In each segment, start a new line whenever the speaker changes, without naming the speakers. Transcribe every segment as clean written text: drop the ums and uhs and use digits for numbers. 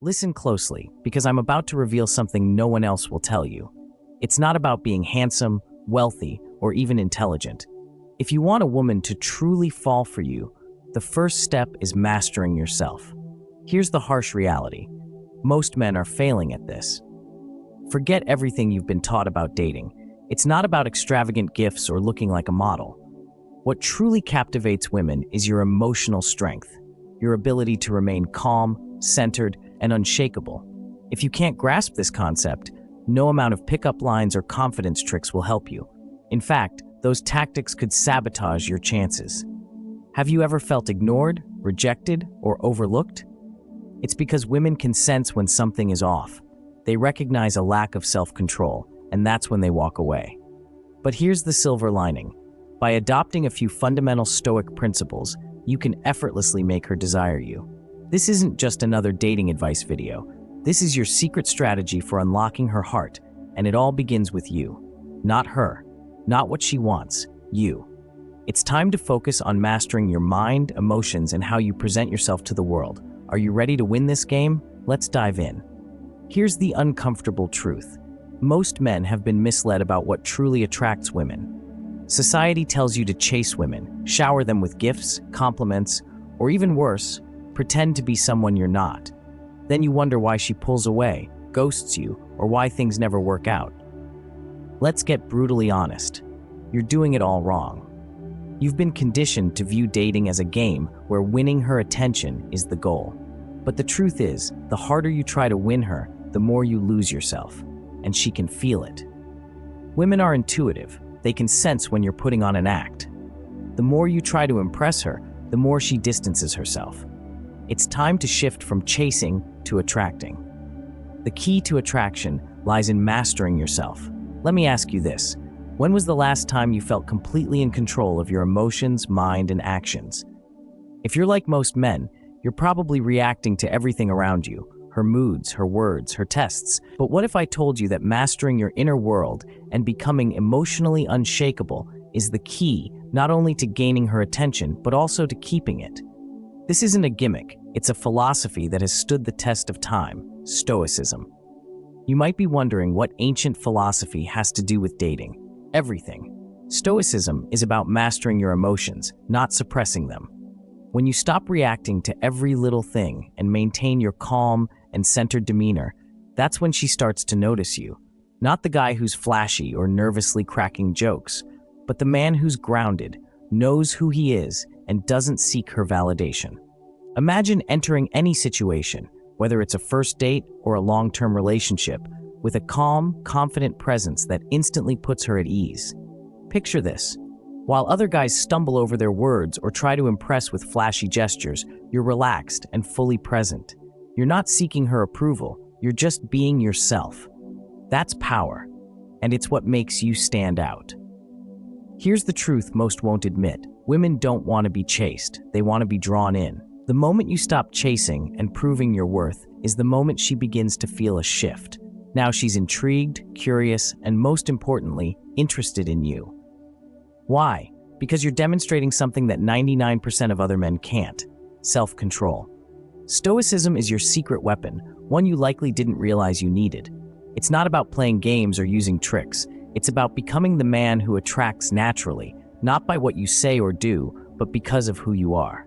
Listen closely, because I'm about to reveal something no one else will tell you. It's not about being handsome, wealthy, or even intelligent. If you want a woman to truly fall for you, the first step is mastering yourself. Here's the harsh reality. Most men are failing at this. Forget everything you've been taught about dating. It's not about extravagant gifts or looking like a model. What truly captivates women is your emotional strength, your ability to remain calm, centered, and unshakable. If you can't grasp this concept, no amount of pickup lines or confidence tricks will help you. In fact, those tactics could sabotage your chances. Have you ever felt ignored, rejected, or overlooked? It's because women can sense when something is off. They recognize a lack of self-control, and that's when they walk away. But here's the silver lining. By adopting a few fundamental Stoic principles, you can effortlessly make her desire you. This isn't just another dating advice video. This is your secret strategy for unlocking her heart, and it all begins with you. Not her, not what she wants, you. It's time to focus on mastering your mind, emotions, and how you present yourself to the world. Are you ready to win this game? Let's dive in. Here's the uncomfortable truth. Most men have been misled about what truly attracts women. Society tells you to chase women, shower them with gifts, compliments, or even worse, pretend to be someone you're not. Then you wonder why she pulls away, ghosts you, or why things never work out. Let's get brutally honest. You're doing it all wrong. You've been conditioned to view dating as a game where winning her attention is the goal. But the truth is, the harder you try to win her, the more you lose yourself, and she can feel it. Women are intuitive. They can sense when you're putting on an act. The more you try to impress her, the more she distances herself. It's time to shift from chasing to attracting. The key to attraction lies in mastering yourself. Let me ask you this. When was the last time you felt completely in control of your emotions, mind, and actions? If you're like most men, you're probably reacting to everything around you, her moods, her words, her tests. But what if I told you that mastering your inner world and becoming emotionally unshakable is the key not only to gaining her attention, but also to keeping it? This isn't a gimmick, it's a philosophy that has stood the test of time, Stoicism. You might be wondering what ancient philosophy has to do with dating. Everything. Stoicism is about mastering your emotions, not suppressing them. When you stop reacting to every little thing and maintain your calm and centered demeanor, that's when she starts to notice you. Not the guy who's flashy or nervously cracking jokes, but the man who's grounded, knows who he is, and doesn't seek her validation. Imagine entering any situation, whether it's a first date or a long-term relationship, with a calm, confident presence that instantly puts her at ease. Picture this. While other guys stumble over their words or try to impress with flashy gestures, you're relaxed and fully present. You're not seeking her approval, you're just being yourself. That's power, and it's what makes you stand out. Here's the truth most won't admit. Women don't want to be chased, they want to be drawn in. The moment you stop chasing and proving your worth is the moment she begins to feel a shift. Now she's intrigued, curious, and most importantly, interested in you. Why? Because you're demonstrating something that 99% of other men can't: self-control. Stoicism is your secret weapon, one you likely didn't realize you needed. It's not about playing games or using tricks. It's about becoming the man who attracts naturally, not by what you say or do, but because of who you are.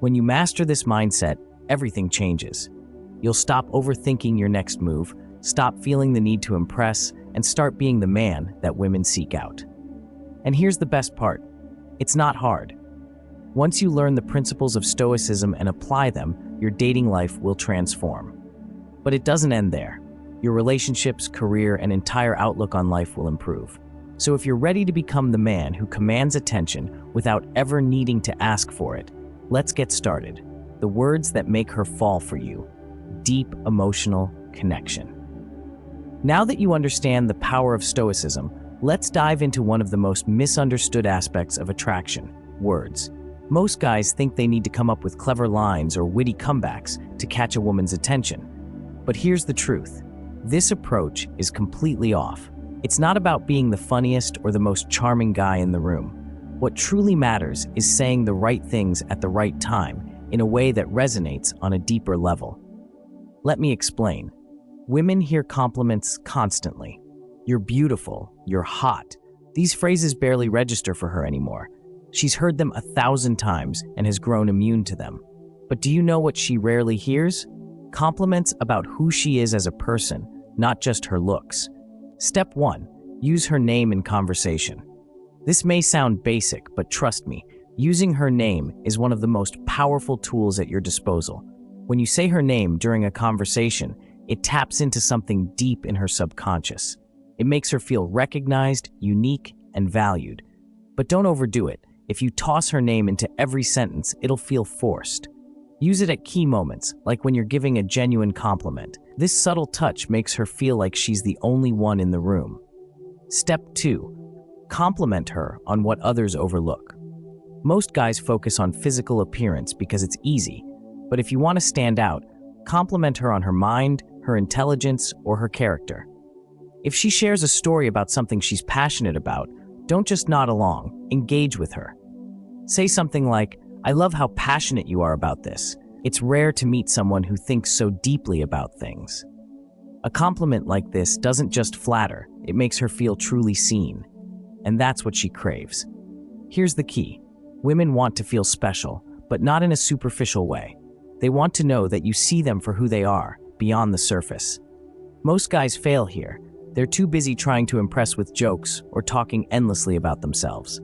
When you master this mindset, everything changes. You'll stop overthinking your next move, stop feeling the need to impress, and start being the man that women seek out. And here's the best part. It's not hard. Once you learn the principles of Stoicism and apply them, your dating life will transform. But it doesn't end there. Your relationships, career, and entire outlook on life will improve. So if you're ready to become the man who commands attention without ever needing to ask for it, let's get started. The words that make her fall for you: deep emotional connection. Now that you understand the power of Stoicism, let's dive into one of the most misunderstood aspects of attraction: words. Most guys think they need to come up with clever lines or witty comebacks to catch a woman's attention. But here's the truth. This approach is completely off. It's not about being the funniest or the most charming guy in the room. What truly matters is saying the right things at the right time in a way that resonates on a deeper level. Let me explain. Women hear compliments constantly. You're beautiful, you're hot. These phrases barely register for her anymore. She's heard them 1,000 times and has grown immune to them. But do you know what she rarely hears? Compliments about who she is as a person, not just her looks. Step 1. Use her name in conversation. This may sound basic, but trust me, using her name is one of the most powerful tools at your disposal. When you say her name during a conversation, it taps into something deep in her subconscious. It makes her feel recognized, unique, and valued. But don't overdo it. If you toss her name into every sentence, it'll feel forced. Use it at key moments, like when you're giving a genuine compliment. This subtle touch makes her feel like she's the only one in the room. Step 2. Compliment her on what others overlook. Most guys focus on physical appearance because it's easy, but if you want to stand out, compliment her on her mind, her intelligence, or her character. If she shares a story about something she's passionate about, don't just nod along, engage with her. Say something like, "I love how passionate you are about this. It's rare to meet someone who thinks so deeply about things." A compliment like this doesn't just flatter, it makes her feel truly seen. And that's what she craves. Here's the key. Women want to feel special, but not in a superficial way. They want to know that you see them for who they are, beyond the surface. Most guys fail here. They're too busy trying to impress with jokes or talking endlessly about themselves.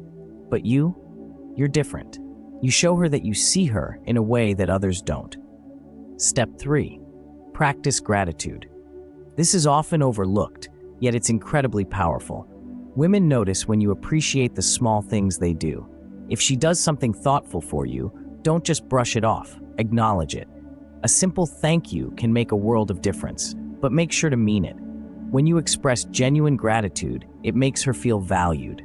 But you're different. You show her that you see her in a way that others don't. Step 3. Practice gratitude. This is often overlooked, yet it's incredibly powerful. Women notice when you appreciate the small things they do. If she does something thoughtful for you, don't just brush it off, acknowledge it. A simple thank you can make a world of difference, but make sure to mean it. When you express genuine gratitude, it makes her feel valued.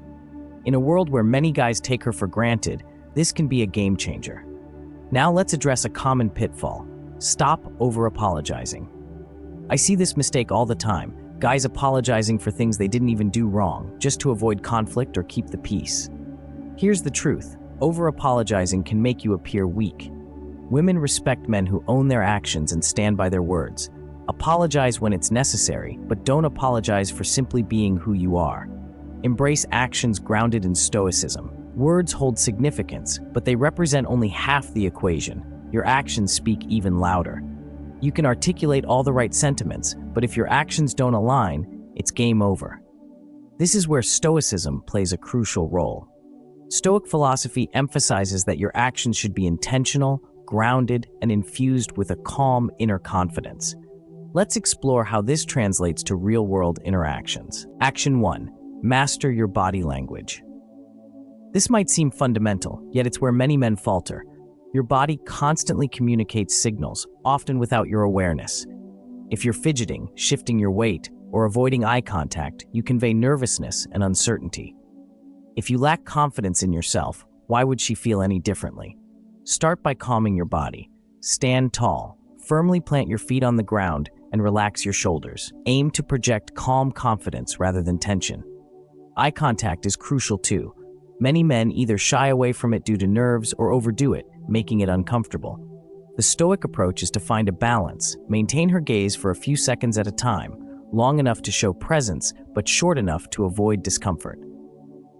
In a world where many guys take her for granted, this can be a game changer. Now let's address a common pitfall. Stop over-apologizing. I see this mistake all the time, guys apologizing for things they didn't even do wrong, just to avoid conflict or keep the peace. Here's the truth. Over-apologizing can make you appear weak. Women respect men who own their actions and stand by their words. Apologize when it's necessary, but don't apologize for simply being who you are. Embrace actions grounded in Stoicism. Words hold significance, but they represent only half the equation. Your actions speak even louder. You can articulate all the right sentiments, but if your actions don't align, it's game over. This is where Stoicism plays a crucial role. Stoic philosophy emphasizes that your actions should be intentional, grounded, and infused with a calm inner confidence. Let's explore how this translates to real-world interactions. Action 1. Master your body language. This might seem fundamental, yet it's where many men falter. Your body constantly communicates signals, often without your awareness. If you're fidgeting, shifting your weight, or avoiding eye contact, you convey nervousness and uncertainty. If you lack confidence in yourself, why would she feel any differently? Start by calming your body. Stand tall, firmly plant your feet on the ground, and relax your shoulders. Aim to project calm confidence rather than tension. Eye contact is crucial too. Many men either shy away from it due to nerves or overdo it, making it uncomfortable. The Stoic approach is to find a balance, maintain her gaze for a few seconds at a time, long enough to show presence, but short enough to avoid discomfort.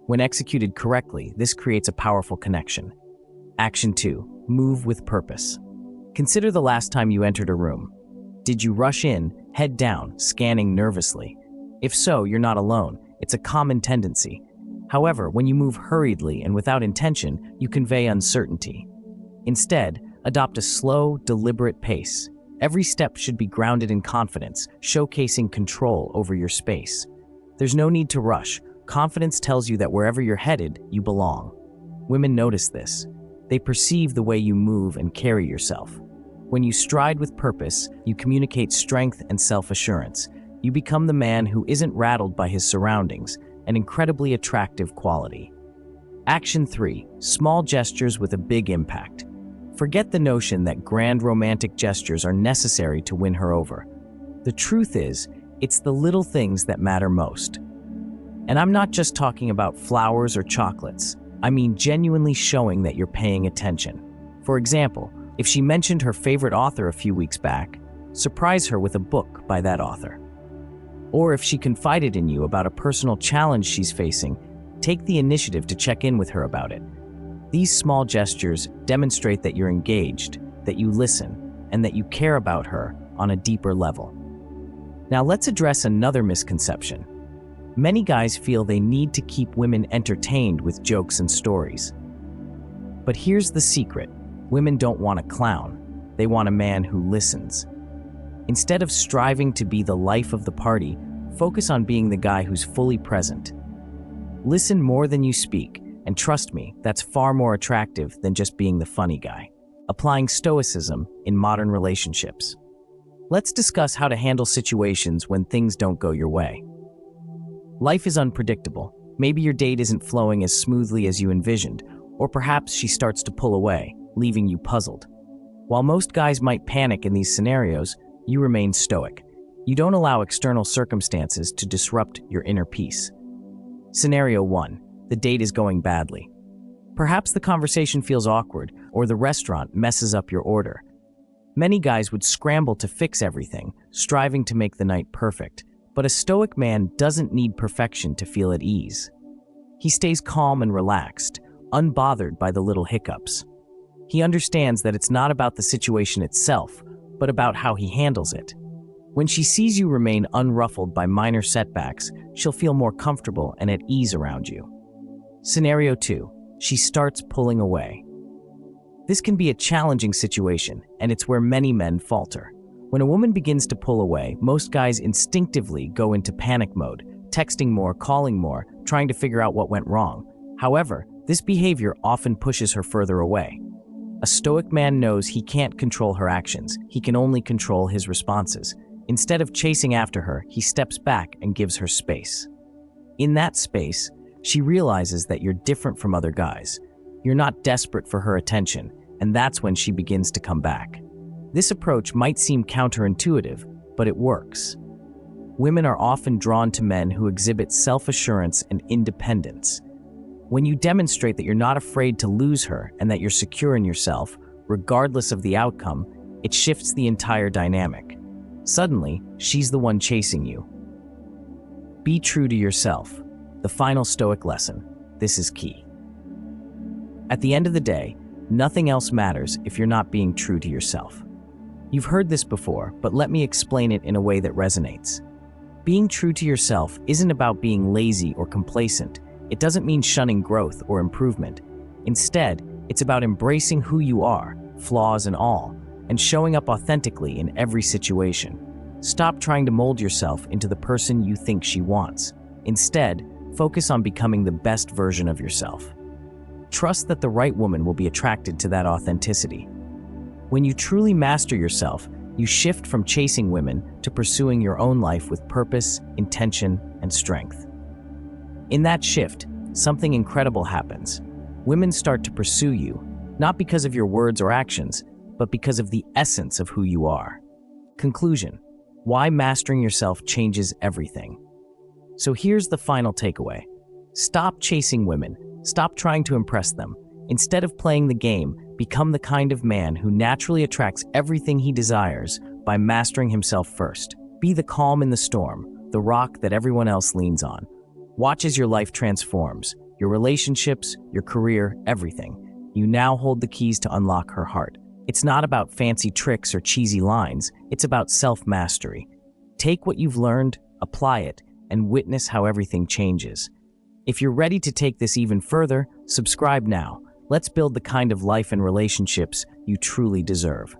When executed correctly, this creates a powerful connection. Action 2. Move with purpose. Consider the last time you entered a room. Did you rush in, head down, scanning nervously? If so, you're not alone. It's a common tendency. However, when you move hurriedly and without intention, you convey uncertainty. Instead, adopt a slow, deliberate pace. Every step should be grounded in confidence, showcasing control over your space. There's no need to rush. Confidence tells you that wherever you're headed, you belong. Women notice this. They perceive the way you move and carry yourself. When you stride with purpose, you communicate strength and self-assurance. You become the man who isn't rattled by his surroundings, an incredibly attractive quality. Action 3. Small gestures with a big impact. Forget the notion that grand romantic gestures are necessary to win her over. The truth is, it's the little things that matter most. And I'm not just talking about flowers or chocolates. I mean genuinely showing that you're paying attention. For example, if she mentioned her favorite author a few weeks back, surprise her with a book by that author. Or if she confided in you about a personal challenge she's facing, take the initiative to check in with her about it. These small gestures demonstrate that you're engaged, that you listen, and that you care about her on a deeper level. Now let's address another misconception. Many guys feel they need to keep women entertained with jokes and stories. But here's the secret. Women don't want a clown. They want a man who listens. Instead of striving to be the life of the party, focus on being the guy who's fully present. Listen more than you speak, and trust me, that's far more attractive than just being the funny guy. Applying Stoicism in modern relationships. Let's discuss how to handle situations when things don't go your way. Life is unpredictable. Maybe your date isn't flowing as smoothly as you envisioned, or perhaps she starts to pull away, leaving you puzzled. While most guys might panic in these scenarios, you remain stoic. You don't allow external circumstances to disrupt your inner peace. Scenario 1. The date is going badly. Perhaps the conversation feels awkward, or the restaurant messes up your order. Many guys would scramble to fix everything, striving to make the night perfect. But a stoic man doesn't need perfection to feel at ease. He stays calm and relaxed, unbothered by the little hiccups. He understands that it's not about the situation itself, but about how he handles it. When she sees you remain unruffled by minor setbacks, she'll feel more comfortable and at ease around you. Scenario 2. She starts pulling away. This can be a challenging situation, and it's where many men falter. When a woman begins to pull away, most guys instinctively go into panic mode, texting more, calling more, trying to figure out what went wrong. However, this behavior often pushes her further away. A stoic man knows he can't control her actions, he can only control his responses. Instead of chasing after her, he steps back and gives her space. In that space, she realizes that you're different from other guys. You're not desperate for her attention, and that's when she begins to come back. This approach might seem counterintuitive, but it works. Women are often drawn to men who exhibit self-assurance and independence. When you demonstrate that you're not afraid to lose her and that you're secure in yourself, regardless of the outcome, it shifts the entire dynamic. Suddenly, she's the one chasing you. Be true to yourself. The final Stoic lesson. This is key. At the end of the day, nothing else matters if you're not being true to yourself. You've heard this before, but let me explain it in a way that resonates. Being true to yourself isn't about being lazy or complacent. It doesn't mean shunning growth or improvement. Instead, it's about embracing who you are, flaws and all, and showing up authentically in every situation. Stop trying to mold yourself into the person you think she wants. Instead, focus on becoming the best version of yourself. Trust that the right woman will be attracted to that authenticity. When you truly master yourself, you shift from chasing women to pursuing your own life with purpose, intention, and strength. In that shift, something incredible happens. Women start to pursue you, not because of your words or actions, but because of the essence of who you are. Conclusion: why mastering yourself changes everything. So here's the final takeaway. Stop chasing women. Stop trying to impress them. Instead of playing the game, become the kind of man who naturally attracts everything he desires by mastering himself first. Be the calm in the storm, the rock that everyone else leans on. Watch as your life transforms, your relationships, your career, everything. You now hold the keys to unlock her heart. It's not about fancy tricks or cheesy lines, it's about self-mastery. Take what you've learned, apply it, and witness how everything changes. If you're ready to take this even further, subscribe now. Let's build the kind of life and relationships you truly deserve.